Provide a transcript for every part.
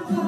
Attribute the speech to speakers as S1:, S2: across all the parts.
S1: Ya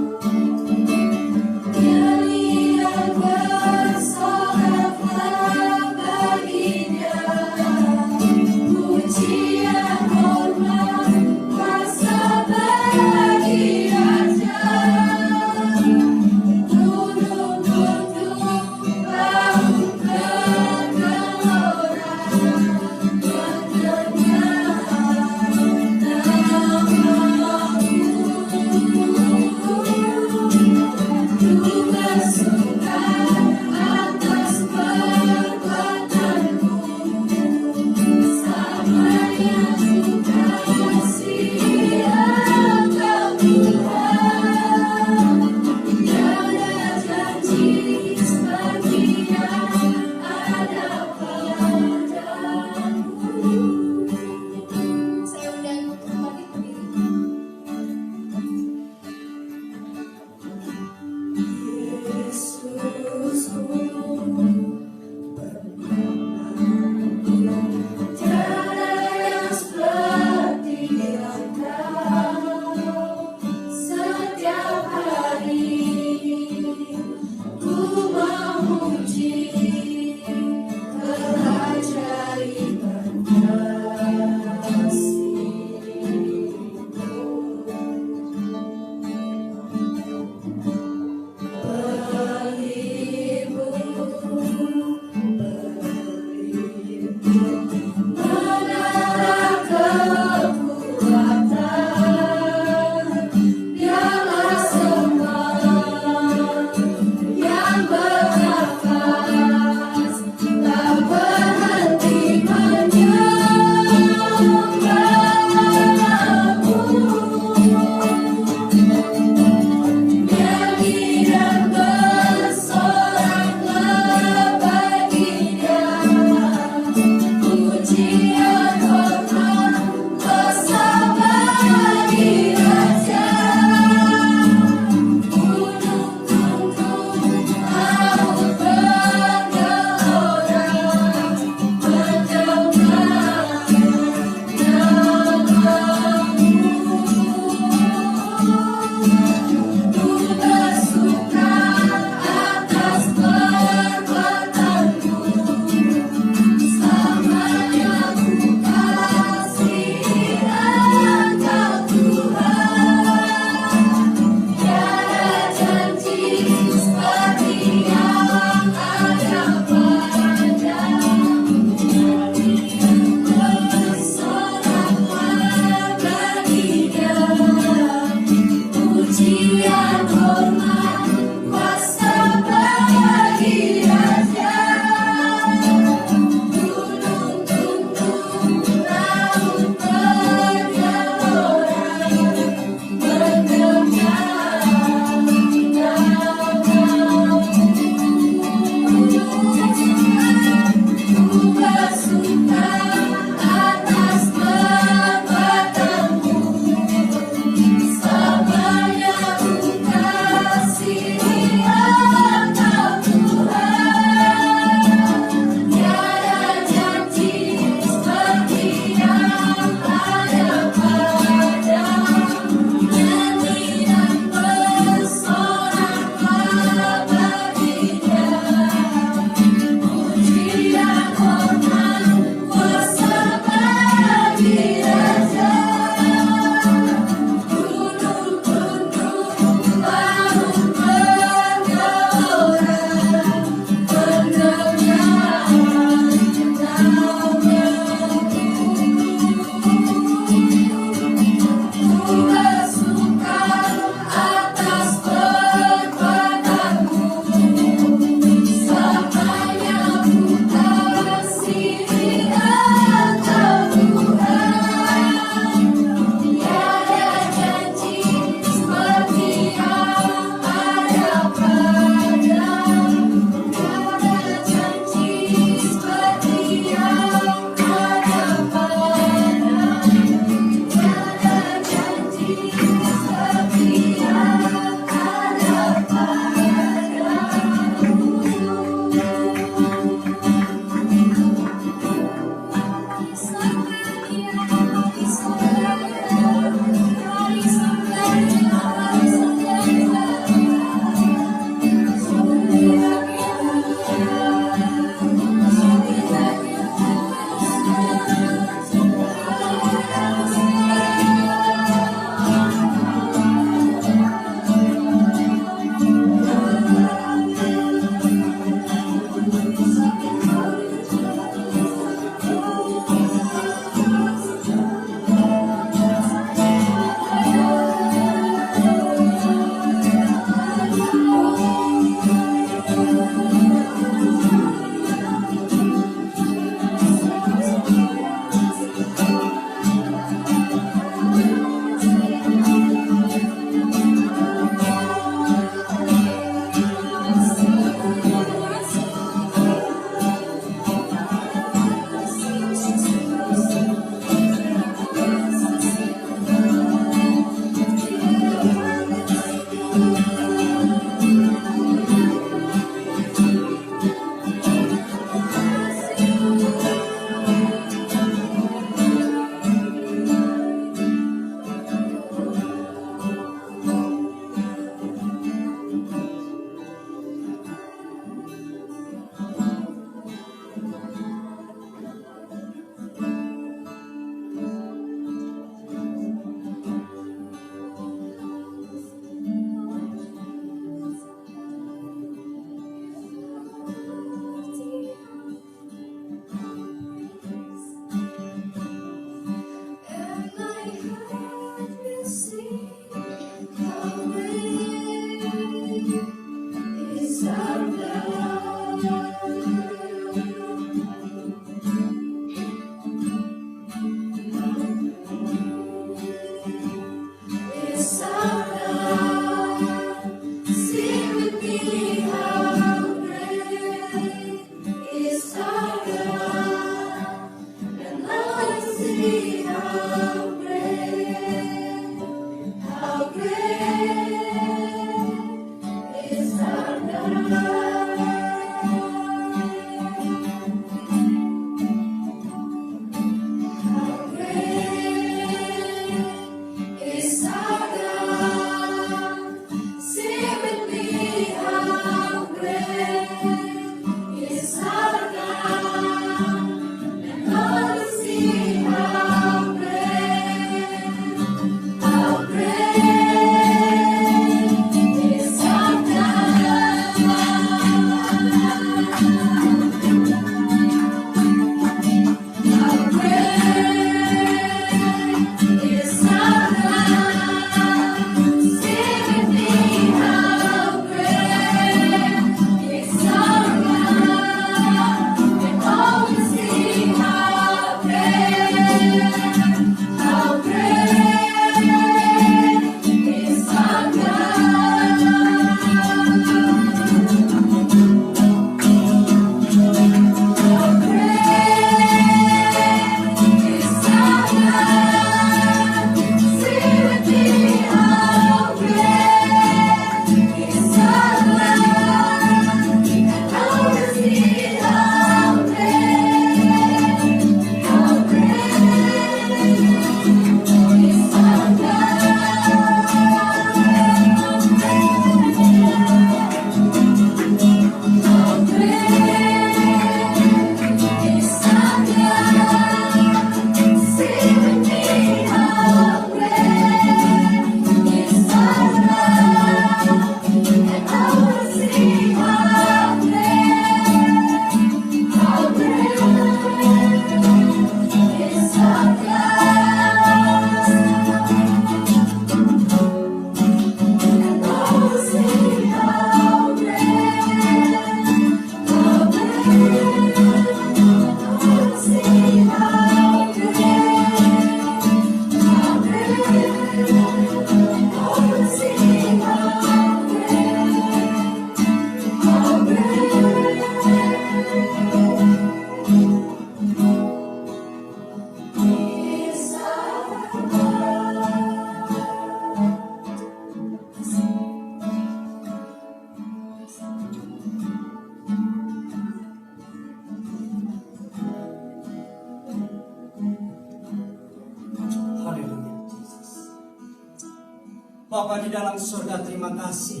S1: Bapa di dalam surga, terima kasih.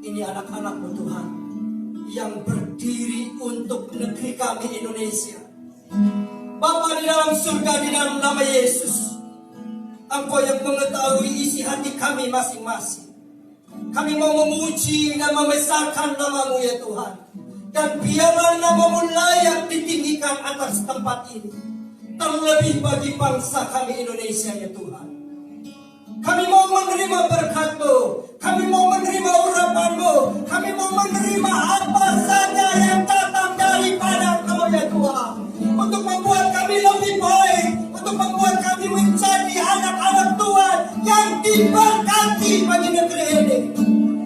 S1: Ini anak-anak-Mu Tuhan yang berdiri untuk negeri kami Indonesia. Bapa di dalam surga, di dalam nama Yesus, Engkau yang mengetahui isi hati kami masing-masing. Kami mau memuji dan membesarkan nama-Mu ya Tuhan. Dan biarlah nama-Mu layak ditinggikan atas tempat ini. Terlebih bagi bangsa kami Indonesia ya Tuhan. Kami mau menerima berkat-Mu. Kami mau menerima urapan-Mu. Kami mau menerima apa saja yang datang daripada Engkau ya Tuhan. Untuk membuat kami lebih baik. Untuk membuat kami menjadi anak-anak Tuhan yang diberkati bagi negeri ini.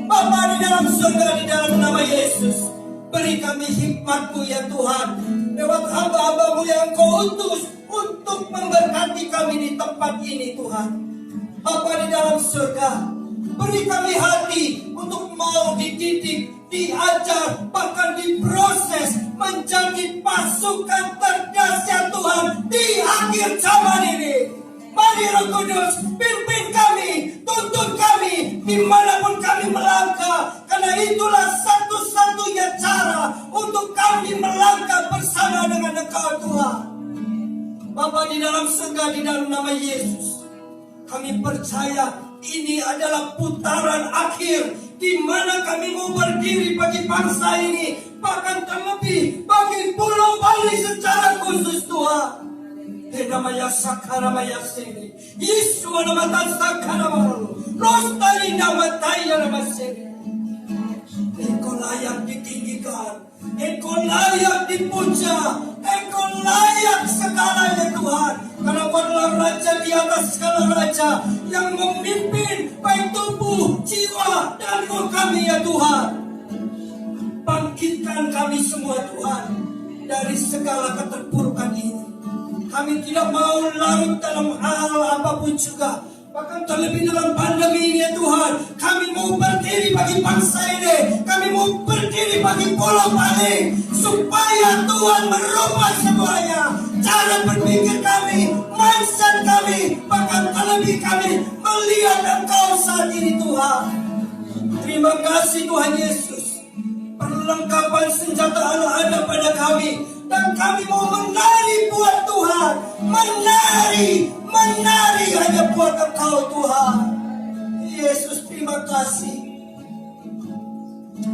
S1: Bapa di dalam surga, di dalam nama Yesus, beri kami hikmat-Mu ya Tuhan. Lewat hamba-hamba-Mu yang Kau utus untuk memberkati kami di tempat ini Tuhan. Bapa di dalam surga, beri kami hati untuk mau dididik, diajar, bahkan diproses menjadi pasukan terdahsyat Tuhan di akhir zaman ini. Mari Roh Kudus, pimpin kami, tuntun kami dimanapun kami melangkah, karena itulah satu-satunya cara untuk kami melangkah bersama dengan Engkau Tuhan. Bapa di dalam surga, di dalam nama Yesus, kami percaya ini adalah putaran akhir di mana kami mau berdiri bagi bangsa ini, bahkan terlebih bagi Pulau Bali secara khusus Tuhan. Namanya Sakaramaya Sini, Yesus nama Sakaramaro, Rostari nama Taya nama Sini. Engkau layak ditinggikan, Engkau layak dipuja, Engkau layak segalanya Tuhan. Karena Engkau adalah Raja di atas segala raja yang memimpin baik tubuh, jiwa, dan roh kami ya Tuhan. Bangkitkan kami semua Tuhan dari segala keterpurukan ini. Kami tidak mau larut dalam hal apapun juga. Bahkan terlebih dalam pandemi ini ya Tuhan, kami mau berdiri bagi bangsa ini. Kami mau berdiri bagi Pulau Bali, supaya Tuhan merubah semuanya. Cara berpikir kami, mindset kami, bahkan terlebih kami melihat Engkau saat ini Tuhan. Terima kasih Tuhan Yesus. Perlengkapan senjata Allah ada pada kami, dan kami mau menari buat Tuhan. Menari hanya buat Engkau Tuhan. Yesus, terima kasih.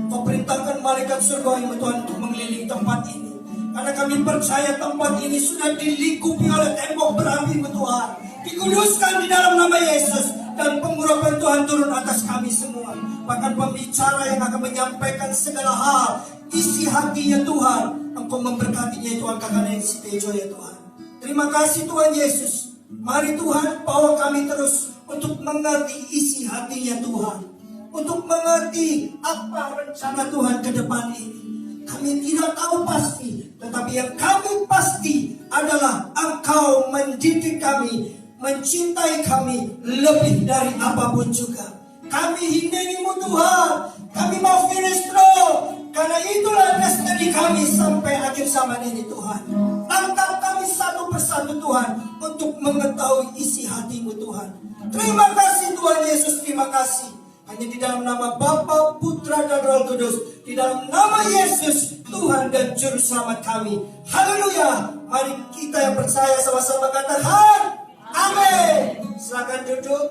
S1: Kau perintahkan malaikat surga yang Tuhan untuk mengelilingi tempat ini. Karena kami percaya tempat ini sudah dilingkupi oleh tembok berapi Tuhan. Dikuduskan di dalam nama Yesus. Dan pengurapan Tuhan turun atas kami semua. Bahkan pembicara yang akan menyampaikan segala hal, isi hatinya Tuhan, Engkau memberkatinya Tuhan, Kakak Nancy Tejo ya Tuhan. Terima kasih Tuhan Yesus. Mari Tuhan bawa kami terus untuk mengerti isi hatinya Tuhan, untuk mengerti apa rencana Tuhan ke depan ini. Kami tidak tahu pasti, tetapi yang kami pasti adalah Engkau mendidik kami, mencintai kami lebih dari apapun juga. Kami hindari-Mu Tuhan. Kami mau finish strong, karena itulah destiny kami sampai akhir zaman ini Tuhan. Tangkap kami satu persatu Tuhan, untuk mengetahui isi hati-Mu Tuhan. Terima kasih Tuhan Yesus, terima kasih. Hanya di dalam nama Bapa, Putra, dan Roh Kudus, di dalam nama Yesus, Tuhan dan Juru Selamat kami. Haleluya. Mari kita yang percaya sama-sama katakan amin. Silakan duduk.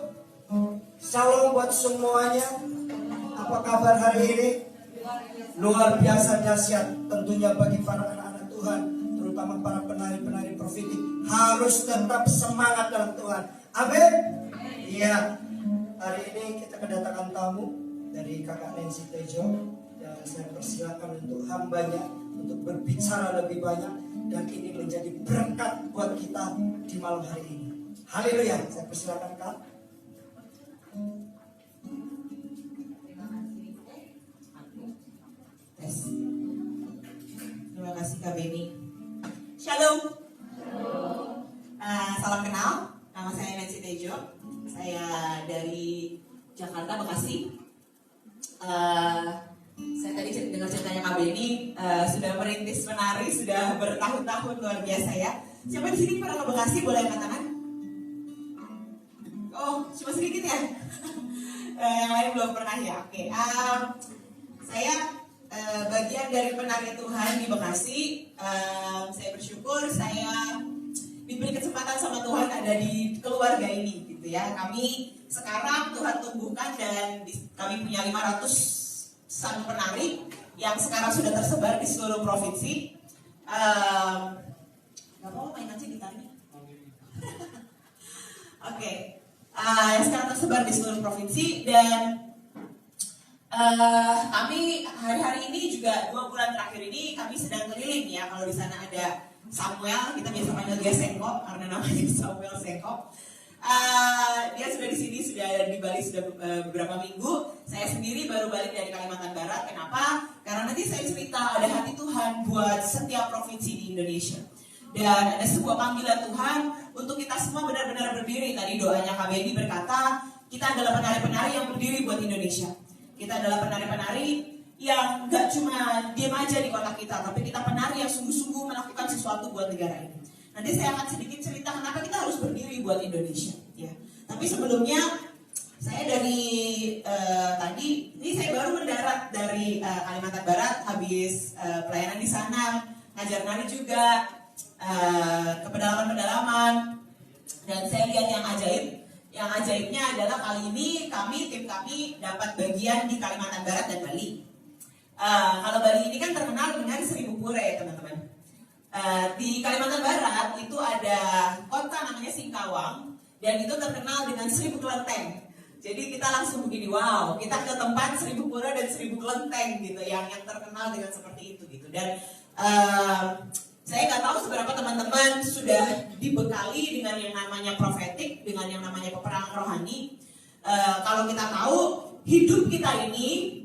S1: Shalom buat semuanya. Apa kabar hari ini? Luar biasa dahsyat tentunya bagi para anak-anak Tuhan, terutama para penari-penari profetik, harus tetap semangat dalam Tuhan. Amin. Iya. Hari ini kita kedatangan tamu dari Kakak Nancy Tejo, dan saya persilakan untuk hambanya untuk berbicara lebih banyak, dan ini menjadi berkat buat kita di malam hari ini. Haleluya. Saya persilakan Kak.
S2: Terima kasih Kak Beni. Shalom. Salam kenal. Nama saya Nancy Tejo. Saya dari Jakarta, Bekasi. Saya tadi dengar ceritanya Kak Beni, sudah merintis menari, sudah bertahun-tahun, luar biasa ya. Siapa di sini pernah ke Bekasi? Boleh angkat tangan? Oh, cuma sedikit ya? Yang lain belum pernah ya. Oke, saya bagian dari penari Tuhan di Bekasi. Saya bersyukur saya diberi kesempatan sama Tuhan ada di keluarga ini, gitu ya. Kami sekarang Tuhan tumbuhkan dan kami punya 500-an penari yang sekarang sudah tersebar di seluruh provinsi. Gak mau main aja gitarnya. Oke. Yang sekarang tersebar di seluruh provinsi dan kami hari-hari ini juga 2 bulan terakhir ini kami sedang keliling ya. Kalau di sana ada Samuel, kita biasa panggil dia Sengko karena namanya Samuel Sengko. Dia sudah di sini, sudah di Bali sudah beberapa minggu. Saya sendiri baru balik dari Kalimantan Barat. Kenapa? Karena nanti saya cerita ada hati Tuhan buat setiap provinsi di Indonesia. Dan ada sebuah panggilan Tuhan untuk kita semua benar-benar berdiri. Tadi doanya Kak Benny berkata, kita adalah penari-penari yang berdiri buat Indonesia. Kita adalah penari-penari yang gak cuma diam aja di kota kita, tapi kita penari yang sungguh-sungguh melakukan sesuatu buat negara ini. Nanti saya akan sedikit cerita kenapa kita harus berdiri buat Indonesia. Ya. Tapi sebelumnya, saya dari tadi, ini saya baru mendarat dari Kalimantan Barat, habis pelayanan di sana, ngajar nari juga, ke pedalaman-pedalaman, dan saya lihat yang ajaib. Yang ajaibnya adalah kali ini tim kami dapat bagian di Kalimantan Barat dan Bali. Kalau Bali ini kan terkenal dengan 1000 pura ya teman-teman. Di Kalimantan Barat itu ada kota namanya Singkawang dan itu terkenal dengan 1000 kelenteng. Jadi kita langsung begini, wow, kita ke tempat 1000 pura dan 1000 kelenteng gitu, yang terkenal dengan seperti itu gitu. Dan saya nggak tahu seberapa teman-teman sudah dibekali dengan yang namanya profetik, dengan yang namanya peperangan rohani. Kalau kita tahu hidup kita ini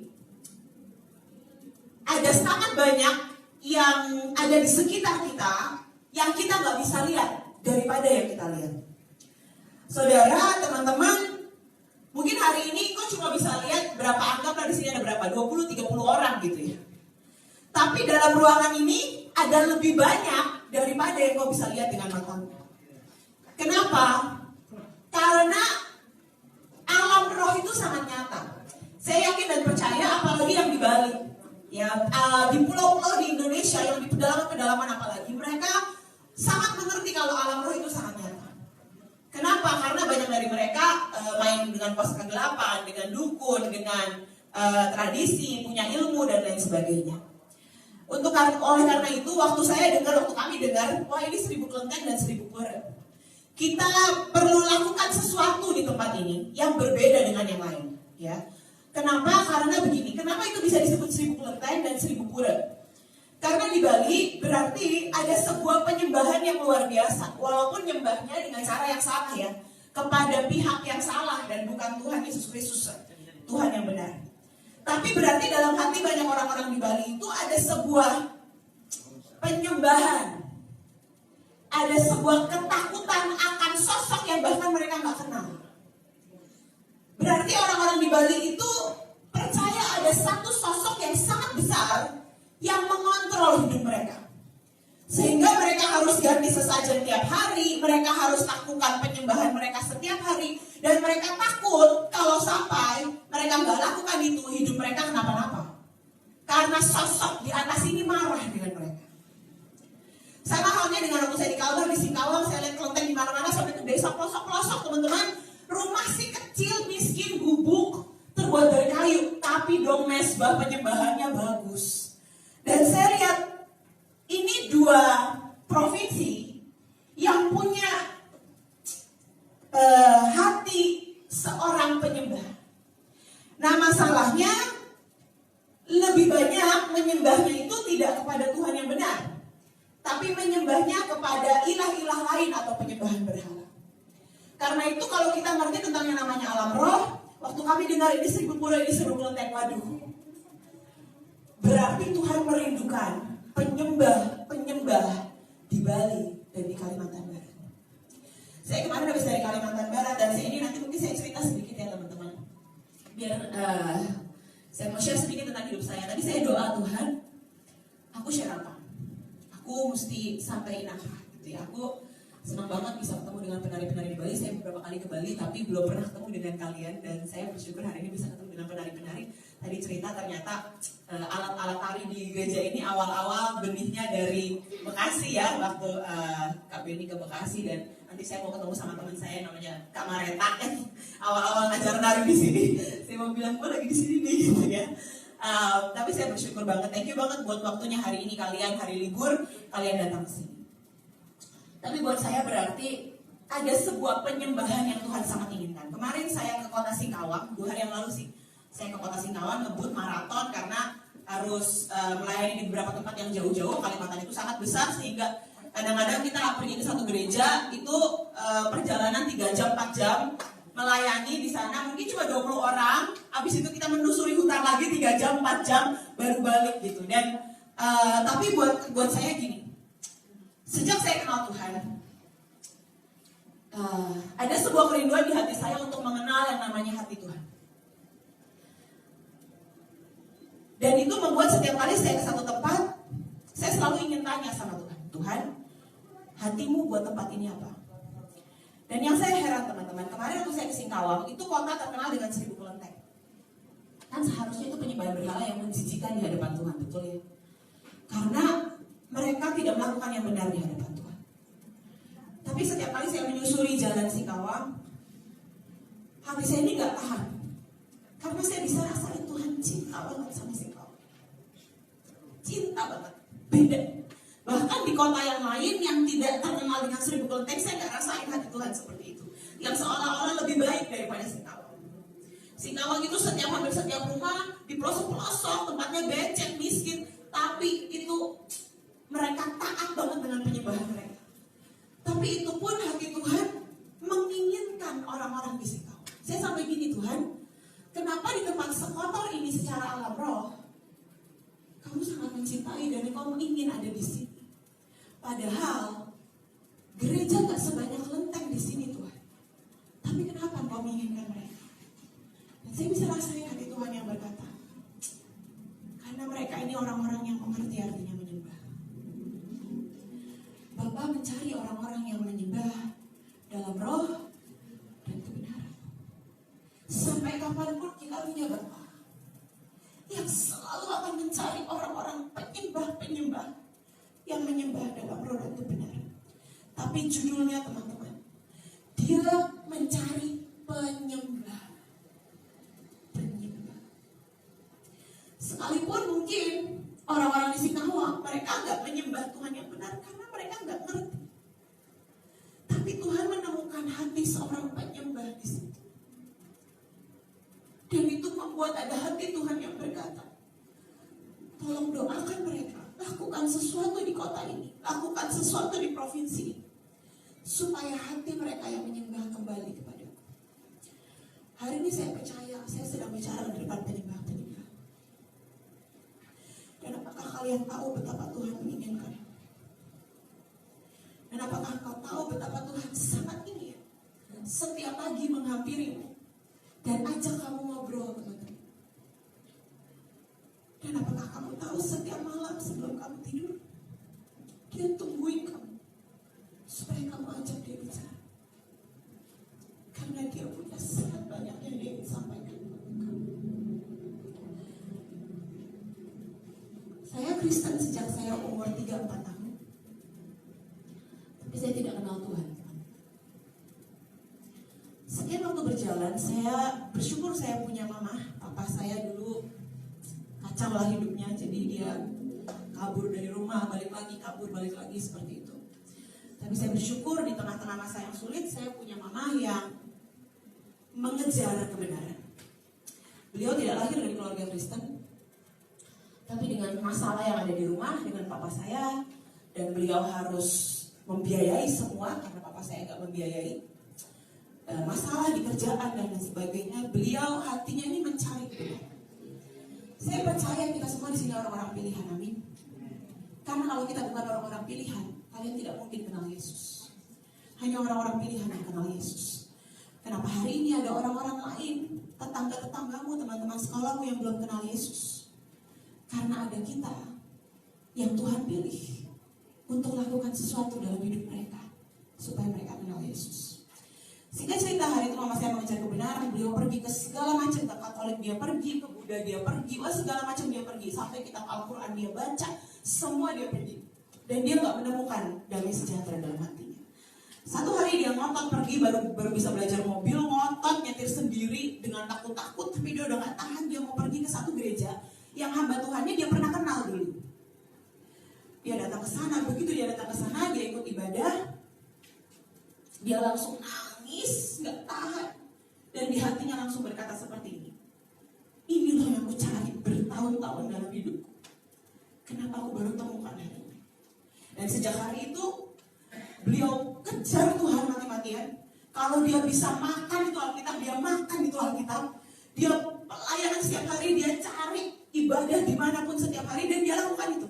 S2: ada sangat banyak yang ada di sekitar kita yang kita nggak bisa lihat daripada yang kita lihat. Saudara, teman-teman, mungkin hari ini kau cuma bisa lihat berapa, anggaplah di sini ada berapa, 20-30 orang gitu ya. Tapi dalam ruangan ini ada lebih banyak daripada yang kau bisa lihat dengan matamu. Kenapa? Karena alam roh itu sangat nyata. Saya yakin dan percaya, apalagi yang di Bali, ya, di pulau-pulau di Indonesia yang di pedalaman-pedalaman apalagi, mereka sangat mengerti kalau alam roh itu sangat nyata. Kenapa? Karena banyak dari mereka main dengan kuasa kegelapan, dengan dukun, dengan tradisi, punya ilmu dan lain sebagainya. Oleh karena itu, waktu kami dengar, wah ini 1000 kelenteng dan 1000 pura. Kita perlu lakukan sesuatu di tempat ini yang berbeda dengan yang lain. Ya. Kenapa? Karena begini. Kenapa itu bisa disebut 1000 kelenteng dan 1000 pura? Karena di Bali berarti ada sebuah penyembahan yang luar biasa. Walaupun nyembahnya dengan cara yang salah ya. Kepada pihak yang salah dan bukan Tuhan Yesus Kristus. Tuhan yang benar. Tapi berarti dalam hati banyak orang-orang di Bali itu ada sebuah penyembahan. Ada sebuah ketakutan akan sosok yang bahkan mereka nggak kenal. Berarti orang-orang di Bali itu percaya ada satu sosok yang sangat besar yang mengontrol hidup mereka. Sehingga mereka harus ganti sesajen tiap hari, mereka harus lakukan penyembahan mereka setiap hari, dan mereka takut kalau sampai mereka nggak lakukan itu, hidup mereka kenapa-napa. Karena sosok di atas ini marah dengan mereka. Sama halnya dengan waktu saya di Kalbar, di Singkawang, saya lihat kelenteng di mana-mana sampai ke desa pelosok-pelosok teman-teman. Rumah si kecil, miskin, gubuk, terbuat dari kayu, tapi dong mesbah penyembahannya bagus. Dan saya lihat ini 2 provinsi yang punya hati seorang penyembah. Nah masalahnya lebih banyak menyembahnya itu tidak kepada Tuhan yang benar, tapi menyembahnya kepada ilah-ilah lain atau penyembahan berhala. Karena itu kalau kita ngerti tentang yang namanya alam roh, waktu kami dengar ini 1000 pura, ini 1000 kelenteng, waduh. Berarti Tuhan merindukan penyembah di Bali dan di Kalimantan Barat. Saya kemarin habis dari Kalimantan Barat dan ini nanti mungkin saya cerita sedikit ya teman-teman. Biar saya mau share sedikit tentang hidup saya. Tadi saya doa, Tuhan, aku share apa? Aku mesti sampaikan apa? Gitu ya. Aku Senang banget bisa ketemu dengan penari-penari di Bali. Saya beberapa kali ke Bali tapi belum pernah ketemu dengan kalian, dan saya bersyukur hari ini bisa ketemu dengan penari-penari. Tadi cerita ternyata alat-alat tari di gereja ini awal-awal benihnya dari Bekasi ya, waktu Kak Beni ke Bekasi, dan nanti saya mau ketemu sama teman saya namanya Kak Mareta kan awal-awal ngajar nari di sini. Saya mau bilang gue lagi di sini nih gitu ya. Tapi saya bersyukur banget, thank you banget buat waktunya hari ini, kalian hari libur, kalian datang ke sini. Tapi buat saya berarti ada sebuah penyembahan yang Tuhan sangat inginkan. Kemarin saya ke Kota Singkawang, 2 hari yang lalu sih, saya ke Kota Singkawang ngebut maraton karena harus melayani di beberapa tempat yang jauh-jauh. Kalimantan itu sangat besar sehingga kadang-kadang kita pergi ke satu gereja itu perjalanan 3 jam 4 jam melayani di sana, mungkin cuma 20 orang. Habis itu kita menelusuri hutan lagi 3 jam 4 jam baru balik gitu. Dan tapi buat saya gini, sejak saya kenal Tuhan, ada sebuah kerinduan di hati saya untuk mengenal yang namanya hati Tuhan. Dan itu membuat setiap kali saya ke satu tempat, saya selalu ingin tanya sama Tuhan, Tuhan, hatimu buat tempat ini apa? Dan yang saya heran teman-teman, kemarin waktu saya ke Singkawang, itu kota terkenal dengan 1000 kelenteng. Kan seharusnya itu penyembahan berhala yang menjijikan di hadapan Tuhan, betul ya? Karena mereka tidak melakukan yang benar di hadapan Tuhan. Tapi setiap kali saya menyusuri jalan Singkawang, hati saya ini gak tahan. Karena saya bisa rasain Tuhan cinta banget sama Singkawang. Cinta banget, beda. Bahkan di kota yang lain yang tidak terkenal dengan 1000 kelenteng, saya gak rasain hati Tuhan seperti itu. Yang seolah-olah lebih baik daripada Singkawang. Singkawang itu hampir setiap rumah di pelosok-pelosok, tempatnya becek, miskin. Tapi itu mereka taat banget dengan penyembahan mereka. Tapi itu pun hati Tuhan menginginkan orang-orang di Singkawang. Saya sampai gini, Tuhan, kenapa di tempat sekotor ini secara alam roh, kamu sangat mencintai dan kamu ingin ada di sini. Padahal gereja gak sebanyak kelenteng di sini Tuhan. Tapi kenapa kau menginginkan mereka? Dan saya bisa rasain hati Tuhan yang berkata, karena mereka ini orang-orang yang mengerti artinya menyembah. Bapa mencari orang-orang yang menyembah dalam roh dan kebenaran. Sampai kapanpun kita punya Bapa yang selalu akan mencari orang-orang penyembah-penyembah yang menyembah dalam roh dan kebenaran. Tapi judulnya teman-teman, dia mencari penyembah. Sekalipun mungkin orang-orang di Singkawang mereka nggak menyembah Tuhan yang benar karena mereka nggak ngerti. Tapi Tuhan menemukan hati seorang penyembah di situ. Dan itu membuat ada hati Tuhan yang berkata, tolong doakan mereka, lakukan sesuatu di kota ini, lakukan sesuatu di provinsi ini, supaya hati mereka yang menyembah kembali kepadaku. Hari ini saya percaya, saya sedang bicara di depan penyembah-penyembah. Dan apakah kalian tahu betapa Tuhan menginginkan? Dan apakah kau tahu betapa Tuhan sangat ingin setiap pagi menghampirimu dan ajak kamu ngobrol, teman-teman? Dan apakah kamu tahu setiap malam sebelum kamu tidur, dia tungguin kamu supaya kamu ajak dia bicara? Karena dia punya sangat banyak yang dia ingin sampaikan kepada kamu. Saya Kristen sejak saya umur 3-4 tahun. Tapi saya tidak kenal Tuhan. Sekian waktu berjalan, saya bersyukur saya punya mama. Papa saya dulu kacau lah hidupnya, jadi dia kabur dari rumah, balik lagi, kabur, balik lagi, seperti itu. Tapi saya bersyukur di tengah-tengah masa yang sulit, saya punya mama yang mengejar kebenaran. Beliau tidak lahir dari keluarga Kristen, tapi dengan masalah yang ada di rumah dengan papa saya, dan beliau harus membiayai semua karena papa saya nggak membiayai, masalah di kerjaan dan lain sebagainya, beliau hatinya ini mencari kebenaran. Saya percaya kita semua di sini orang-orang pilihan, amin. Karena kalau kita bukan orang-orang pilihan, kalian tidak mungkin kenal Yesus. Hanya orang-orang pilihan yang kenal Yesus. Kenapa hari ini ada orang-orang lain, tetangga-tetanggamu, teman-teman sekolahmu yang belum kenal Yesus? Karena ada kita yang Tuhan pilih untuk lakukan sesuatu dalam hidup mereka. supaya mereka kenal Yesus. Sehingga cerita hari itu mama saya mengejar kebenaran, beliau pergi ke segala macam, ke Katolik dia pergi, ke Buddha dia pergi, segala macam dia pergi, sampai kitab Al-Quran dia baca, semua dia pergi. Dan dia nggak menemukan damai sejahtera dalam hatinya. Satu hari dia ngotot pergi, baru bisa belajar mobil, ngotot nyetir sendiri dengan takut-takut, tapi dia udah nggak tahan, dia mau pergi ke satu gereja yang hamba Tuhannya dia pernah kenal dulu. Dia datang ke sana, begitu dia datang ke sana, dia ikut ibadah, dia langsung nangis, nggak tahan, dan di hatinya langsung berkata seperti ini. Inilah yang aku cari bertahun-tahun dalam hidupku. Kenapa aku baru temukan hari ini? Dan sejak hari itu beliau kejar Tuhan mati-matian. Kalau dia bisa makan itu Alkitab, dia makan itu Alkitab. Dia pelayanan setiap hari, dia cari ibadah dimanapun setiap hari, dan dia lakukan itu.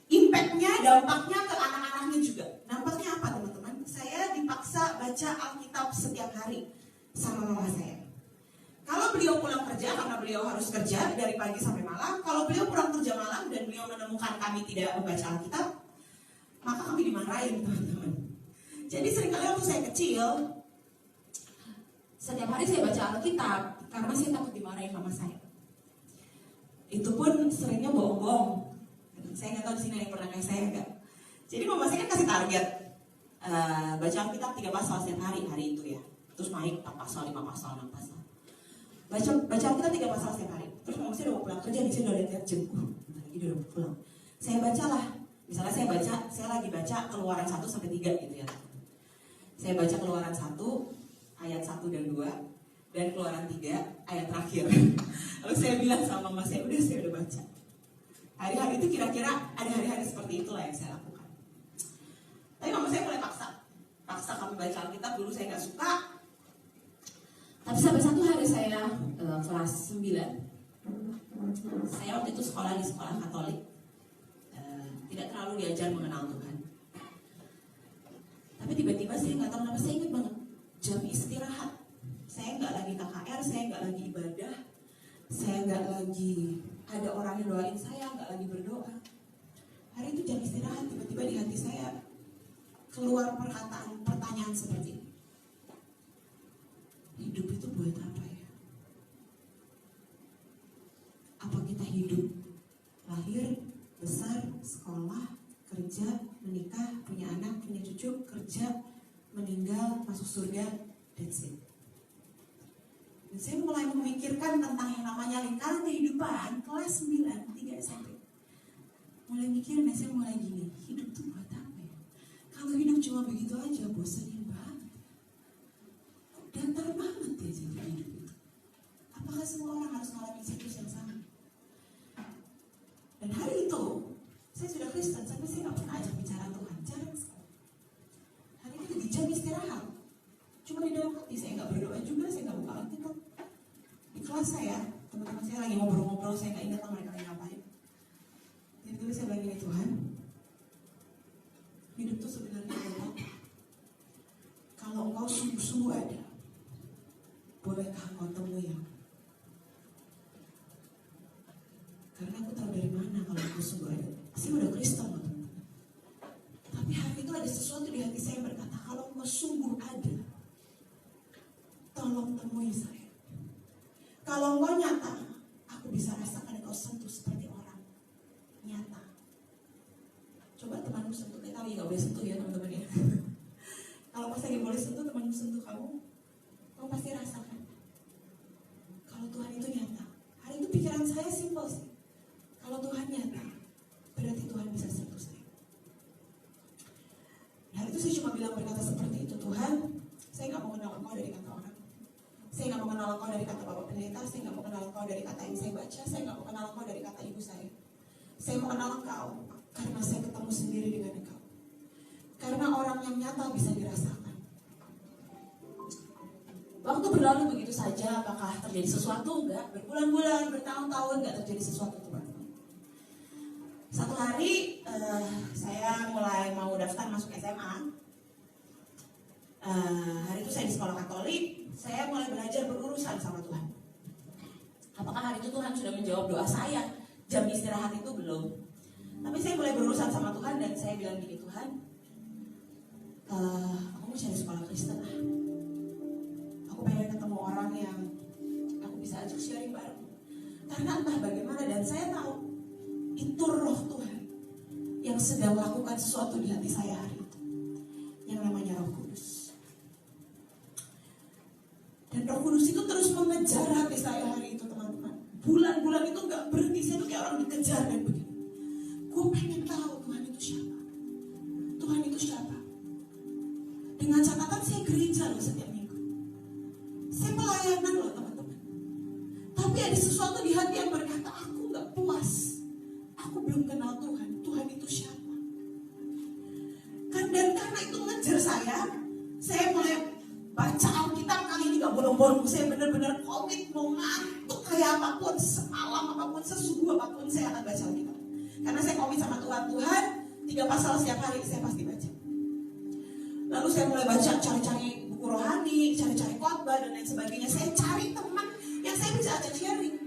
S2: Impactnya, dampaknya ke anak-anaknya juga. Dampaknya apa teman-teman? Saya dipaksa baca Alkitab setiap hari sama mama saya. Kalau beliau pulang kerja, karena beliau harus kerja dari pagi sampai malam. Kalau beliau pulang kerja malam dan beliau menemukan kami tidak membaca Alkitab, maka kami dimarahin teman-teman. Jadi seringkali waktu saya kecil, setiap hari saya baca Alkitab karena saya takut dimarahin mama saya. Itu pun seringnya bohong-bohong. Saya nggak tahu di sini ada yang pernah kayak saya nggak. Jadi mama saya kan kasih target baca Alkitab 3 pasal setiap hari itu ya. Terus naik 4 pasal, 5 pasal, 6 pasal. Baca Alkitab 3 pasal setiap hari. Terus mama saya udah mau pulang kerja, nih saya udah lihat jam. Bentar lagi dia udah mau pulang. Saya bacalah. Misalnya saya lagi baca Keluaran 1 sampai 3 gitu ya. Saya baca Keluaran 1 ayat 1 dan 2 dan Keluaran 3 ayat terakhir. Lalu saya bilang sama mama saya udah baca. Hari-hari itu kira-kira ada hari-hari seperti itulah yang saya lakukan. Tapi mama saya mulai paksa kami baca Alkitab. Dulu saya nggak suka. Tapi sampai satu hari saya kelas 9. Saya waktu itu sekolah di sekolah Katolik. Tidak terlalu diajar mengenal Tuhan. Tapi tiba-tiba saya nggak tahu kenapa saya ingat banget jam istirahat. Saya nggak lagi KKR, saya nggak lagi ibadah, saya nggak lagi ada orang yang doain saya, nggak lagi berdoa. Hari itu jam istirahat, tiba-tiba di hati saya keluar pertanyaan seperti ini. Hidup itu buat apa ya? Apa kita hidup lahir, besar, sekolah, kerja, menikah, punya anak, punya cucu, kerja, meninggal, masuk surga, that's it. Dan saya mulai memikirkan tentang yang namanya lingkaran kehidupan kelas 9, 3 SMP. Mulai mikir, dan saya mulai gini, hidup tuh buat apa ya? Kalau hidup cuma begitu aja, bosanin banget. Datar banget ya jadi hidup itu. Apakah semua orang harus ngalamin siklus yang sama? Dan hari itu, saya sudah Kristen, tapi saya gak pernah ajak bicara Tuhan, jarang sekali. Hari itu di jam istirahat, cuma di dalam hati, saya gak berdoa juga, saya gak buka Alkitab. Di kelas saya, teman-teman saya lagi ngobrol-ngobrol, saya gak ingat lah mereka lagi ngapain. Jadi saya bilang gini, Tuhan, hidup itu sebenarnya adalah kalau engkau sungguh-sungguh ada, bolehkah engkau temui aku? Karena aku tahu dari mana kalau aku sungguh ada. Saya udah Kristen loh teman-teman. Tapi hari itu ada sesuatu di hati saya yang berkata, kalau engkau sungguh ada, tolong temui saya. Kalau engkau nyata, aku bisa rasakan engkau sentuh seperti orang nyata. Coba temanmu sentuh, kita lagi gak boleh sentuh ya teman-teman ya. Kalau pas lagi boleh sentuh, temanmu sentuh kamu pasti rasakan. Kalau Tuhan itu nyata. Hari itu pikiran saya simpel sih. Kalau Tuhan nyata, berarti Tuhan bisa sentuh saya. Hari itu saya cuma berkata seperti itu, Tuhan, saya gak mau kenal engkau dari kata orang. Saya gak mau kenal engkau dari kata Bapak Pendeta, saya gak mau kenal engkau dari kata yang saya baca, saya gak mau kenal engkau dari kata ibu saya. Saya mau kenal engkau karena saya ketemu sendiri dengan engkau. Karena orang yang nyata bisa dirasakan. Waktu berlalu begitu saja, apakah terjadi sesuatu? Enggak. Berbulan-bulan, bertahun-tahun enggak terjadi sesuatu teman-teman. Satu hari saya mulai mau daftar masuk SMA. Hari itu saya di sekolah Katolik, saya mulai belajar berurusan sama Tuhan. Apakah hari itu Tuhan sudah menjawab doa saya? Jam istirahat itu belum. Tapi saya mulai berurusan sama Tuhan dan saya bilang gini, Tuhan, Aku mau cari sekolah Kristen lah. Aku pengen ketemu orang yang aku bisa ajak sharing bareng. Karena entah bagaimana, dan saya tahu itu roh Tuhan yang sedang melakukan sesuatu di hati saya hari itu, yang namanya Roh Kudus. Dan Roh Kudus itu terus mengejar hati saya hari itu, teman-teman. Bulan-bulan itu gak berhenti, saya tuh kayak orang dikejar dan begini. Gue pengen tahu Tuhan itu siapa. Tuhan itu siapa. Dengan catatan saya gereja loh setiap minggu. Saya pelayanan loh teman-teman. Tapi ada sesuatu di hati yang berkata, aku gak puas. Aku belum kenal Tuhan. Tuhan itu siapa. Dan karena itu ngejar saya mulai baca Alkitab. Kali ini gak bolong-bolong. Saya benar-benar komit, mau ngantuk kayak apapun, semalam apapun, sesubuh apapun, saya akan baca Alkitab. Karena saya komit sama Tuhan, 3 pasal setiap hari saya pasti baca. Lalu saya mulai baca, cari-cari buku rohani, cari-cari khotbah dan lain sebagainya. Saya cari teman yang saya bisa ajak sharing.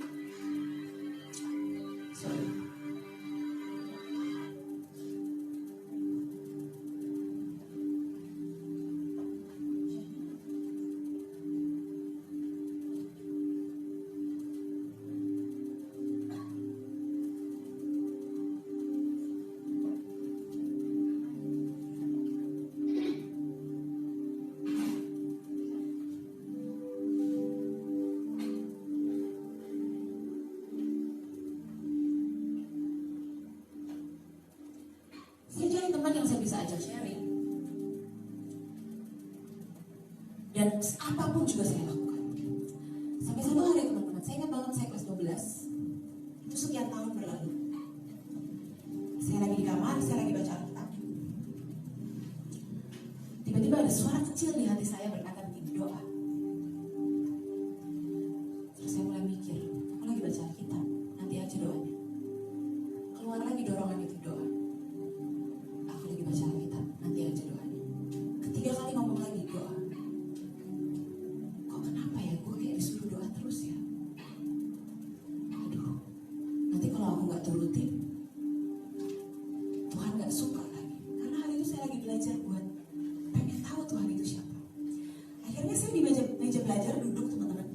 S2: Sorry. Saya cari teman yang saya bisa ajak sharing. Dan apapun juga saya lakukan. Sampai satu hari teman-teman, saya ingat banget saya kelas 12. Itu sekian tahun berlalu. Saya lagi di kamar, saya lagi baca Alkitab. Tiba-tiba ada suara kecil di hati saya berkata, "Bikin doa." Terus saya mulai mikir, aku lagi baca Alkitab, nanti aja doanya. Keluar lagi dorongan itu, doa. Aku lagi baca Alkitab, nanti aja doanya. Ketiga kali ngomong lagi, doa. Kok kenapa ya, gue kayak disuruh doa terus ya? Aduh, nanti kalau aku gak turutin, Tuhan gak suka lagi. Karena hari itu saya lagi belajar buat pengen tahu Tuhan itu siapa. Akhirnya saya di meja belajar duduk, teman-teman.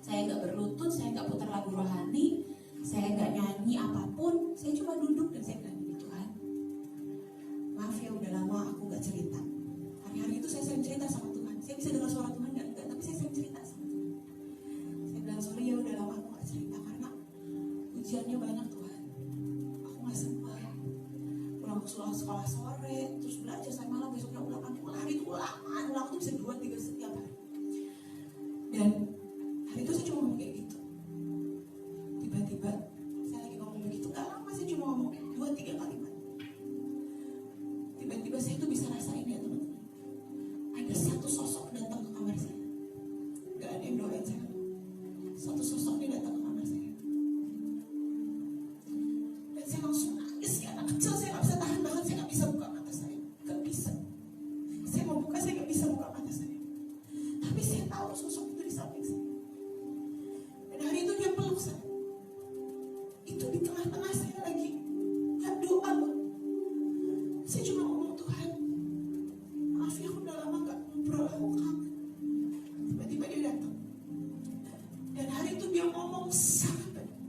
S2: Saya gak berlutut, saya gak putar lagu rohani, saya gak nyanyi apapun. Saya cuma duduk dan saya bilang, Tuhan, maaf ya udah lama aku gak cerita. Hari-hari itu saya sering cerita sama Tuhan. Saya bisa dengar suara Tuhan dan enggak, tapi saya sering cerita sama Tuhan. Saya bilang, sorry ya udah lama aku gak cerita karena ujiannya banyak Tuhan. Aku gak sempat. Pulang ke sekolah sore, terus belajar sampai malam, besoknya ulangan. Ulangan itu ulangan tuh bisa 2-3 setiap hari. Dan hari itu saya cuma ngomong kayak gitu. Tiba-tiba saya lagi ngomong begitu, gak lama saya cuma ngomong 2-3 kalimat. Tiba-tiba saya tuh bisa rasain ya teman-teman, ada satu sosok datang ke kamar saya. Gak ada yang doain saya. Satu sosok ini datang ke kamar saya. Dan saya langsung nangis kayak anak kecil. Saya gak bisa tahan banget. Saya gak bisa buka mata saya. Gak bisa. Saya mau buka, saya gak bisa buka mata saya. Tapi saya tahu sosok itu di samping saya. Dan hari itu dia peluk saya. Itu di tengah-tengah saya lagi gak doa loh. Saya cuma ngomong, Tuhan, maaf ya aku udah lama gak ngobrol, aku kangen. Tiba-tiba dia datang. Dan hari itu dia ngomong sangat banyak.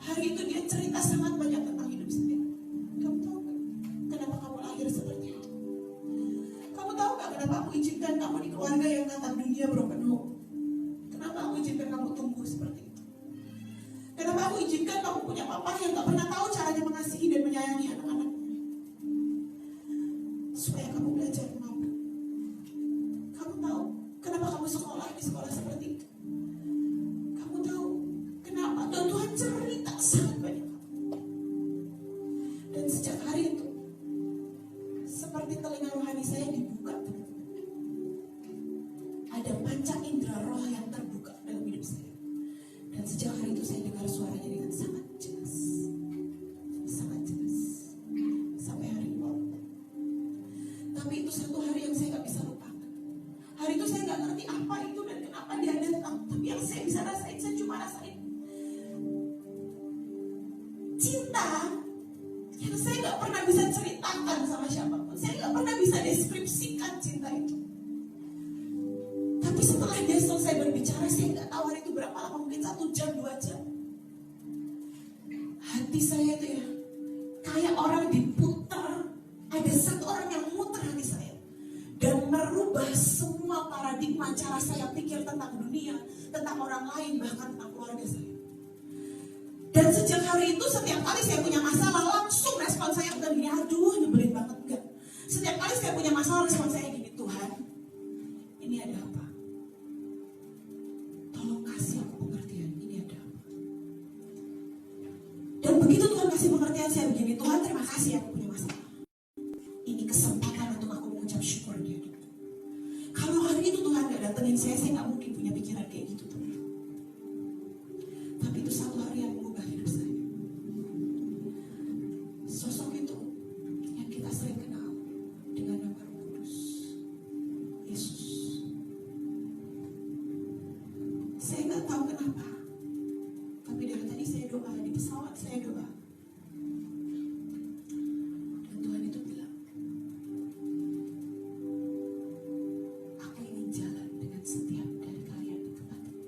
S2: Hari itu dia cerita sangat banyak tentang hidup saya. Kamu tahu gak kenapa kamu lahir seperti itu? Kamu tahu gak kenapa aku izinkan kamu di keluarga yang natap dunia broken home? Kenapa aku izinkan kamu tumbuh seperti itu? Kenapa aku izinkan kamu punya papa yang gak pernah tahu caranya mengasihi dan menyayangi anak-anak? Supaya kamu belajar mampu. Kamu tahu kenapa kamu sekolah di sekolah seperti itu? Kamu tahu kenapa? Dan Tuhan cerita sangat banyak. Dan sejak hari itu, seperti telinga rohani saya dibuka. Ada panca indera roh yang terbuka dalam hidup saya. Dan sejak hari itu saya dengar suaranya dengan sangat jelas. Sangat jelas. Sampai hari ini. Tapi itu satu hari yang saya gak bisa lupakan. Hari itu saya gak ngerti apa itu dan kenapa dia datang. Tapi yang saya bisa rasain, saya cuma rasain cinta yang saya gak pernah bisa ceritakan sama siapapun. Saya gak mendeskripsikan cinta itu. Tapi setelah dia selesai berbicara, saya nggak tahu hari itu berapa lama, mungkin 1 jam, 2 jam. Hati saya itu ya, kayak orang diputar. Ada satu orang yang muter hati saya dan merubah semua paradigma cara saya pikir tentang dunia, tentang orang lain, bahkan tentang keluarga saya. Dan sejak hari itu setiap kali saya punya masalah, langsung respon saya bukan gini, aduh nyebelin banget, enggak. Setiap kali saya punya masalah, respon saya gini, Tuhan, ini ada apa? Tolong kasih aku pengertian, ini ada apa? Dan begitu Tuhan kasih pengertian, saya begini, Tuhan terima kasih aku punya masalah. Ini kesempatan untuk aku mengucap syukur dia. Kalau hari itu Tuhan gak datengin saya gak mungkin punya pikiran kayak gitu Tuhan. Tapi itu satu hari yang mengubah hidup saya. Sosok itu yang kita sering kenal dengan nama Roh Kudus, Yesus. Saya gak tahu kenapa, tapi dari tadi saya doa, di pesawat saya doa. Dan Tuhan itu bilang, aku ingin jalan dengan setiap dari kalian di tempat ini.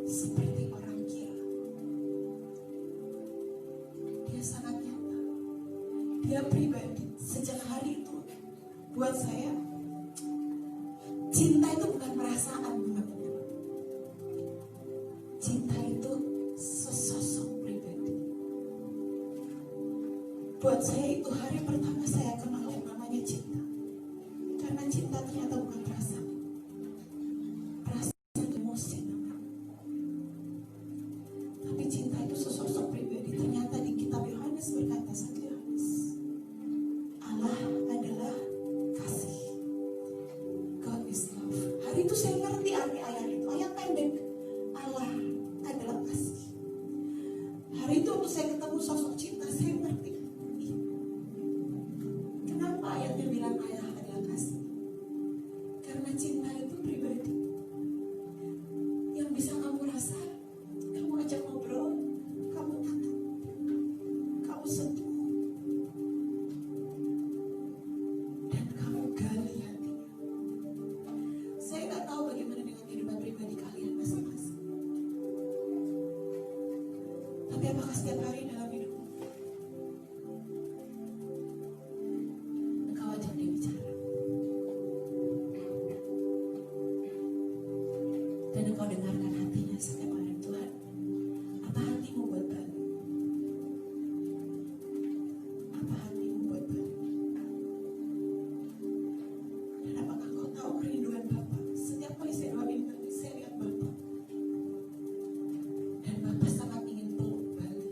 S2: Seperti orang gila. Dia sangat nyata. Dia pribadi. Sejak hari itu buat saya, cinta itu bukan perasaan, benar-benar. Cinta itu sesosok pribadi. Buat saya itu hari pertama saya kenal yang namanya cinta. Karena cinta ternyata bukan perasaan. Perasaan emosi namanya. Tapi cinta itu sesosok pribadi. Ternyata di kitab Yohanes berkata, 1 Yohanes, Allah adalah kasih. God is love. Hari itu saya ngerti arti ayat itu. Ayat pendek. Allah adalah kasih. Hari itu waktu saya ketemu sosok cinta, saya ngerti. Kenapa ayatnya bilang Allah adalah kasih? Karena cinta itu pribadi. Yang bisa kamu rasa, kamu ajak ngobrol, kamu tatap, kamu sentuh, dan kamu gali hatinya. Saya nggak tahu bagaimana dengan kehidupan pribadi kalian masing-masing. Tapi apakah setiap hari dalam hidupmu engkau ajak dia bicara? Dan engkau dengarkan hatinya setiap hari. Tuhan, apa hatimu buat Bali? Apa hatimu buat Bali? Dan apakah kau tahu kerinduan Bapa? Setiap kali saya doain Bali, saya lihat Bapa. Dan Bapa sangat ingin peluk Bali.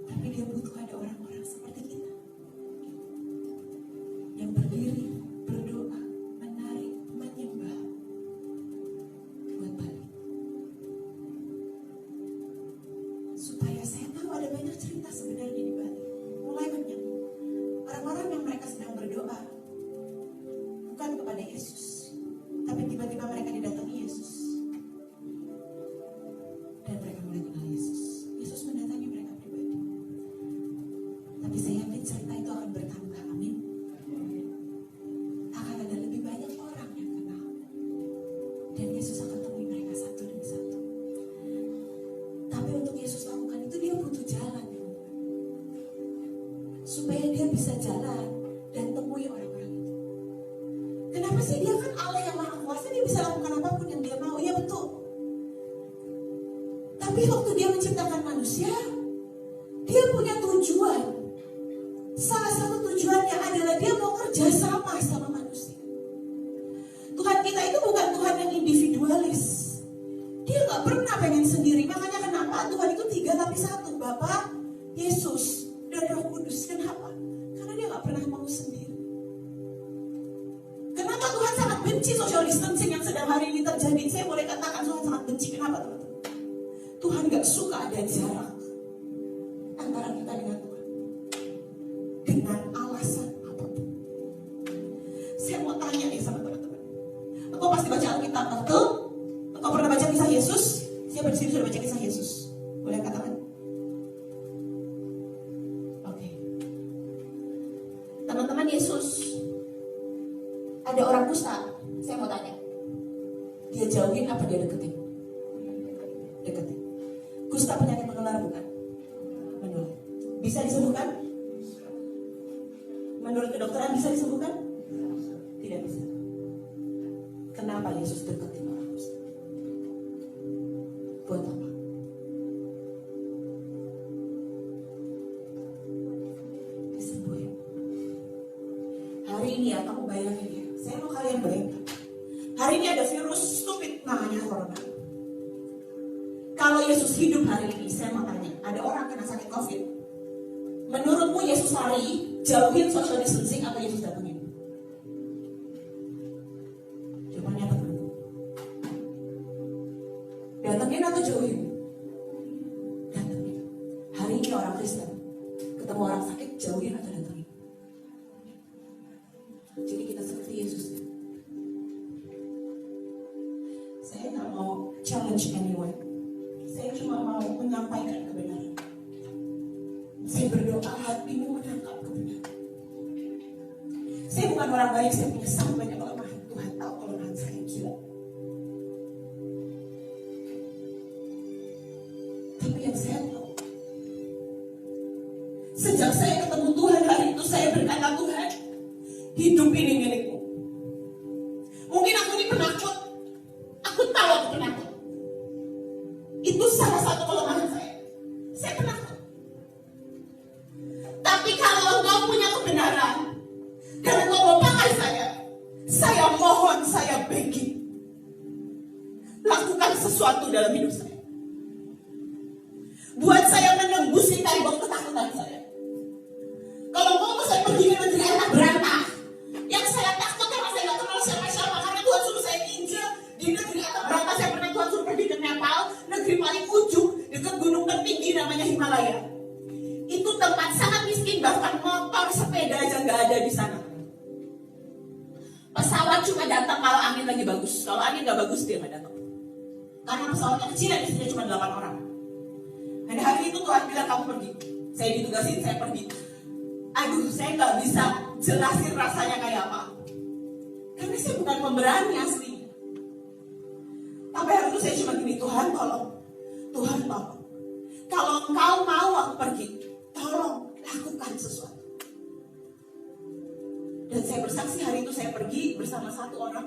S2: Tapi dia butuh ada orang-orang seperti kita. Yang berdiri, berdoa, menari, menyembah buat Bali. Supaya saya tahu ada banyak cerita sebenarnya di Bali. Mulai banyak orang-orang yang mereka sedang berdoa bukan kepada Yesus, tapi tiba-tiba mereka didatangi Yesus. Dan mereka mulai kenal Yesus. Yesus mendatangi mereka pribadi. Tapi saya yakin cerita itu akan bertambah. Amin. Akan ada lebih banyak orang yang kenal. Dan Yesus akan temui mereka satu demi satu. Tapi untuk Yesus lakukan itu dia butuh jalan. Supaya dia bisa jalan dan temui orang-orang itu. Kenapa sih? Dia kan Allah yang maha kuasa, dia bisa lakukan apapun yang dia mau. Iya betul. Tapi waktu dia menciptakan manusia, dia punya tujuan. Salah satu tujuannya adalah dia mau kerja sama manusia. Tuhan kita itu bukan Tuhan yang individualis. Dia gak pernah pengen sendiri. Makanya kenapa Tuhan itu 3 tapi 1. Bapa, Yesus, dan Roh Kudus. Kenapa? Karena dia gak pernah mau sendiri. Kenapa Tuhan sangat benci social distancing yang sedang hari ini terjadi? Saya boleh katakan Tuhan sangat benci. Kenapa teman-teman? Tuhan gak suka ada jarak antara kita dengan Tuhan. Dengan alasan apapun. Saya mau tanya nih sama teman-teman. Engkau pasti baca Alkitab, betul? Engkau pernah baca kisah Yesus? Saya di sini sudah baca kisah Yesus? Boleh katakan? Oke. Teman-teman, Yesus ada orang kusta. Saya mau tanya, dia jauhin apa dia deketin? Deketin. Kusta penyakit menular bukan? Menular. Bisa disembuhkan? Menurut kedokteran bisa disembuhkan? Tidak bisa. Kenapa Yesus deketin orang kusta? Buat apa? Disembuhin. Hari ini ya, kamu bayangin ya. Saya mau kalian bayangkan. Hari ini ada virus stupid namanya corona. Kalau Yesus hidup hari ini, saya mau tanya, ada orang kena sakit COVID. Menurutmu Yesus lari, jauhin social distancing atau Yesus datengin? Jawabannya apa dulu? Datengin atau jauhin? Datengin. Hari ini orang Kristen ketemu orang sakit, jauhin atau datengin? Jadi kita seperti Yesus. Saya nggak mau challenge anyone. Saya cuma mau menyampaikan kebenaran. Saya berdoa hatimu menangkap kebenaran. Saya bukan orang baik, saya punya sangat banyak kelemahan. Tuhan tahu kelemahan saya gila. Tapi yang saya tahu, sejak saya ketemu Tuhan hari itu, saya berkata, Tuhan, hidup ini milikmu. Mungkin aku ini penakut. Aku tahu aku penakut. Itu salah satu kelemahan saya. Saya penakut. Tapi kalau engkau punya kebenaran dan engkau mau pakai saya mohon, saya begging, lakukan sesuatu dalam hidup saya. Buat saya menembusi tembok ketakutan saya. Kalau mau saya pergi ke negeri anak berantah, yang saya takut karena saya gak kenal siapa-siapa, karena Tuhan suruh saya injil di negeri anak berantah. Saya pernah Tuhan suruh pergi ke Nepal, negeri paling ujung dekat gunung tertinggi namanya Himalaya. Itu tempat sangat miskin, bahkan motor, sepeda aja gak ada di sana. Pesawat cuma datang kalau angin lagi bagus. Kalau angin gak bagus dia gak datang. Karena pesawatnya kecil dan isinya cuma 8 orang. Dan hari itu Tuhan bilang kamu pergi. Saya ditugasin, saya pergi. Aduh, saya gak bisa jelasin rasanya kayak apa. Karena saya bukan pemberani aslinya. Tapi hari itu saya cuma gini, Tuhan tolong. Tuhan tolong. Kalau engkau mau aku pergi, tolong lakukan sesuatu. Dan saya bersaksi hari itu saya pergi bersama satu orang.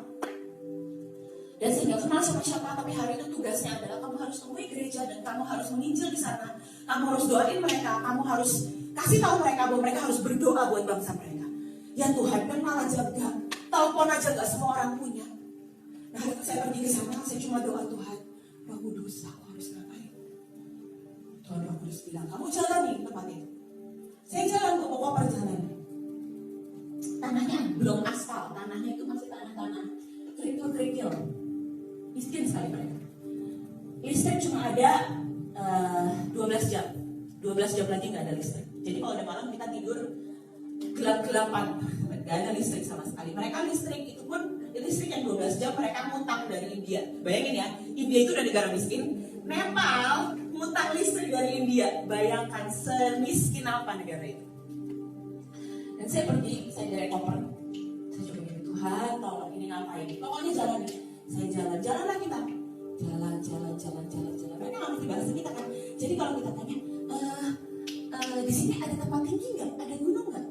S2: Dan saya nggak kenal siapa-siapa, tapi hari itu tugasnya adalah kamu harus temui gereja dan kamu harus menginjil di sana. Kamu harus doain mereka, kamu harus kasih tahu mereka bahwa mereka harus berdoa buat bangsa mereka. Ya Tuhan, kan malah jaga. Telepon aja nggak semua orang punya. Nah hari itu saya pergi ke sana, saya cuma doa Tuhan, Roh Kudus, aku harus ngapain? Tuhan Roh Kudus bilang, kamu jalani tempat itu. Saya jalan ke pokok perjalanan. Tanahnya belum aspal, tanahnya itu masih tanah-tanah kerikil-kerikil. Miskin sekali mereka. Listrik cuma ada 12 jam. 12 jam lagi nggak ada listrik. Jadi kalau udah malam kita tidur gelap-gelapan, nggak ada listrik sama sekali. Mereka listrik itu pun listrik yang 12 jam mereka ngutang dari India. Bayangin ya, India itu udah negara miskin. Nepal ngutang listrik dari India. Bayangkan semiskin apa negara itu. Dan saya pergi, saya dari koper. Saya coba gini, Tuhan tolong ini ngapain? Pokoknya jalan. Saya jalan lah kita. Jalan. Mereka nggak ngerti bahasa kita kan. Jadi kalau kita tanya, di sini ada tempat tinggi nggak? Ada gunung nggak?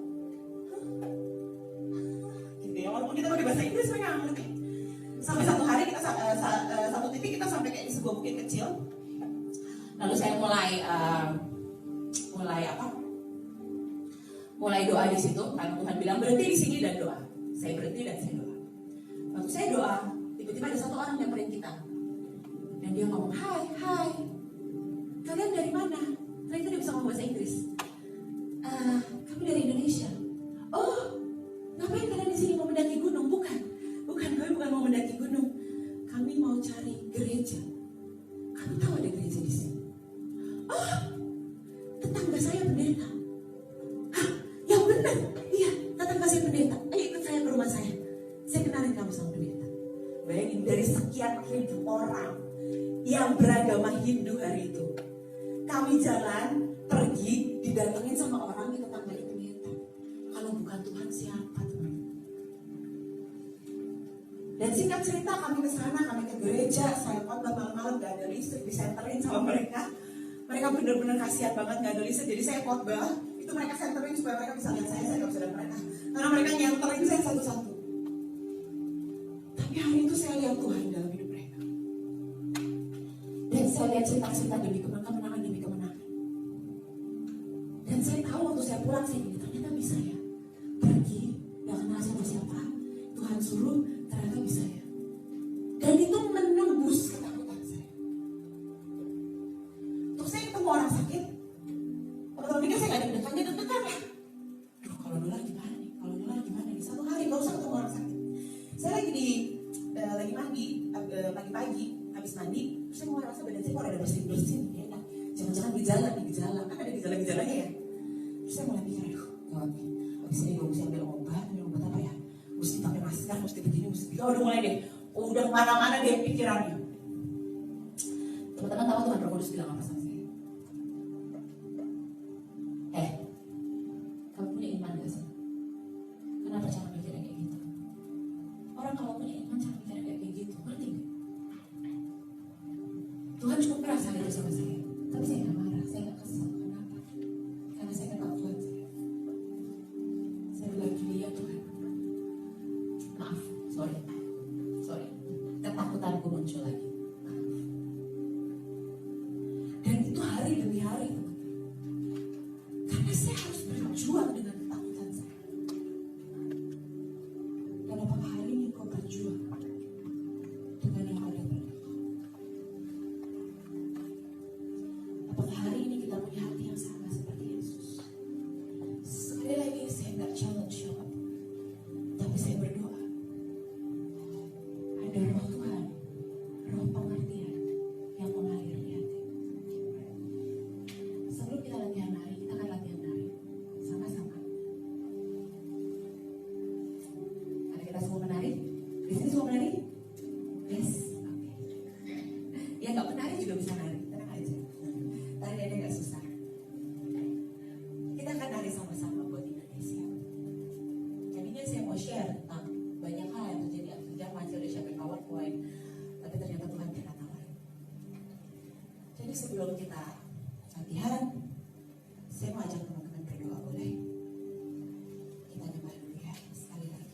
S2: Gitu ya, walaupun kita pakai bahasa Inggris mereka nggak ngerti. Sampai satu hari kita satu titik kita sampai kayak di sebuah bukit kecil. Lalu saya mulai doa di situ. Karena Tuhan bilang berhenti di sini dan doa. Saya berhenti dan saya doa. Waktu saya doa, tiba-tiba ada satu orang yang nyamperin kita. Dan dia ngomong, hai, kalian dari mana? Ternyata dia bisa ngomong bahasa Inggris. Kami dari Indonesia. Oh, ngapain kalian di sini mau mendaki gunung? Bukan, kami bukan mau mendaki gunung. Kami mau cari gereja. Kamu tahu ada gereja di sini? Oh, tetangga saya pendeta. Hah, yang benar? Iya, tetangga saya pendeta. Ayo ikut saya ke rumah saya. Saya kenalin kamu sama pendeta. Bayangin dari sekian ribu orang yang beragama Hindu hari itu. Kami jalan, pergi, didatengin sama orang di tetangga itu minta. Kalau bukan Tuhan siapa teman? Dan singkat cerita kami ke sana, kami ke gereja, saya khotbah malam-malam gak ada listrik, disenterin sama mereka. Mereka benar-benar kasihan banget gak ada listrik, jadi saya khotbah, itu mereka senterin supaya mereka bisa lihat saya gak bisa lihat mereka. Karena mereka nyenterin saya satu-satu. Tapi hari itu saya lihat Tuhan dalam hidup mereka. Dan saya lihat cerita-cerita demi kemenangan demi kemenangan. Dan saya tahu waktu saya pulang, saya bilang, ternyata bisa ya. Pergi, gak kenal sama siapa, Tuhan suruh, ternyata bisa ya. Dan itu menembus ketakutan saya. Terus saya ketemu orang sakit. Teman-teman pikir saya gak deg-degan, dia deg-degan ya. Duh, kalau nular gimana nih? Kalau nular gimana nih? Satu hari baru saya ketemu orang sakit. Saya lagi mandi, pagi-pagi, habis mandi. Terus saya mau rasa badan saya kok ada bersin-bersin. Ya, nah, jangan-jangan gejala, kan ada gejala-gejalanya ya. Terus saya mulai mikir, aduh, gawat nih. Habis ini gue mesti ambil obat apa ya? Mesti pakai masker, mesti begini, mesti begini. Udah mulai deh, udah kemana-mana deh pikirannya. Teman-teman tahu Tuhan Roh Kudus bilang apa sama saya? Kamu punya iman gak sih? Kenapa cara mikirnya kayak gitu? Orang kalau punya iman cara mikirnya kayak gitu, ngerti gak? Tuhan cukup merasa itu sama saya. Tapi saya gak marah, saya gak kesal. Kenapa? Karena saya kenal Tuhan saya. Saya bilang gini, ya Tuhan, maaf, sorry, ketakutanku muncul lagi. Maaf. Dan itu hari demi hari, teman-teman. Karena saya harus berjuang dengan ketakutan saya. Dan apakah hari ini kau berjuang dengan yang ada pada kau? Apakah hari ini kita punya hati yang sama seperti Yesus? Sekali lagi saya nggak challenge siapa, tapi saya berdoa. Ada roh Tuhan, roh pengertian yang mengalir di hati. Sebelum kita latihan nari, kita akan latihan nari sama-sama. Ada kita semua menari? Di sini semua menari? Yes. Oke. Ya nggak menari juga bisa nari, tenang aja. Tariannya nggak susah. Kita akan nari sama-sama buat Indonesia. Jadinya saya mau share tentang banyak hal yang terjadi. Jangan saya udah siapin PowerPoint, tapi ternyata Tuhan berkata lain. Jadi sebelum kita latihan, saya mau ajak teman-teman berdoa, boleh? Kita nyembah dulu ya, sekali lagi.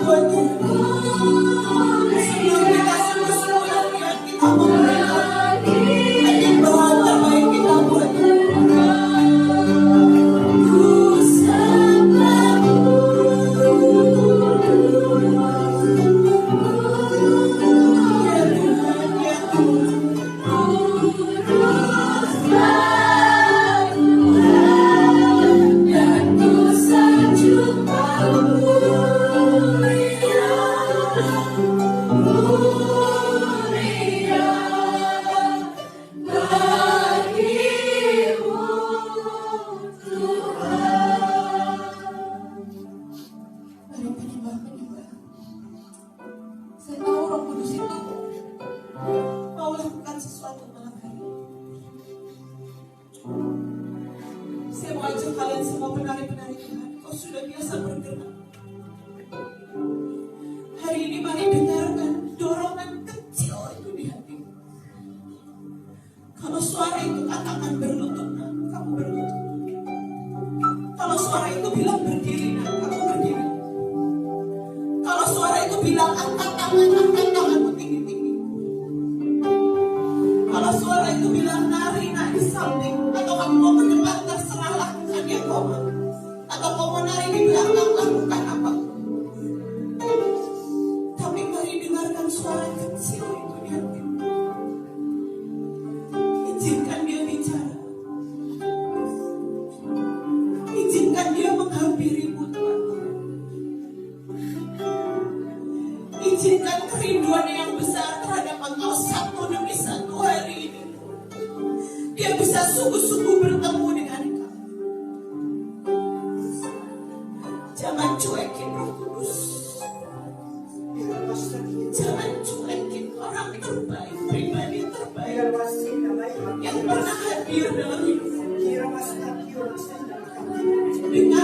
S2: buat Tuhan. Sebelum kita sungguh-sungguh niat kita memberikan penyembahan terbaik kita buat Tuhan. Ku sembahmu, ya Tuhan, ya Tuhan. Dan ku sanjung Mari penyembah-penyembah. Saya tahu Roh Kudus itu mau lakukan sesuatu malam hari ini. Saya mau ajak kalian semua penari-penari Tuhan. Kau sudah biasa bergerak. Hari ini mari dengarkan dorongan kecil itu di hatimu. Kalau suara itu katakan berlutut, nah, kamu berlutut. Kalau suara itu bilang berdiri, nah, kamu berdiri. Kalau suara itu bilang angkat tanganmu tinggi-tinggi. Kalau suara itu bilang nari, nah di samping. Atau kamu mau ke depan, terserah lakukan yang kau mau. Atau kau mau nari di belakang, lakukan apa. Tapi mari dengarkan suara kecil itu di hatimu. Izinkan dia bicara. Izinkan dia menghampirimu Tuhan. Izinkan kerinduan yang besar terhadap engkau satu demi satu hari ini. Dia bisa sungguh-sungguh bertemu dengan engkau. Jangan cuekin Roh Kudus. Jangan cuekin orang terbaik, pribadi terbaik yang pernah hadir dalam hidupmu. Dengan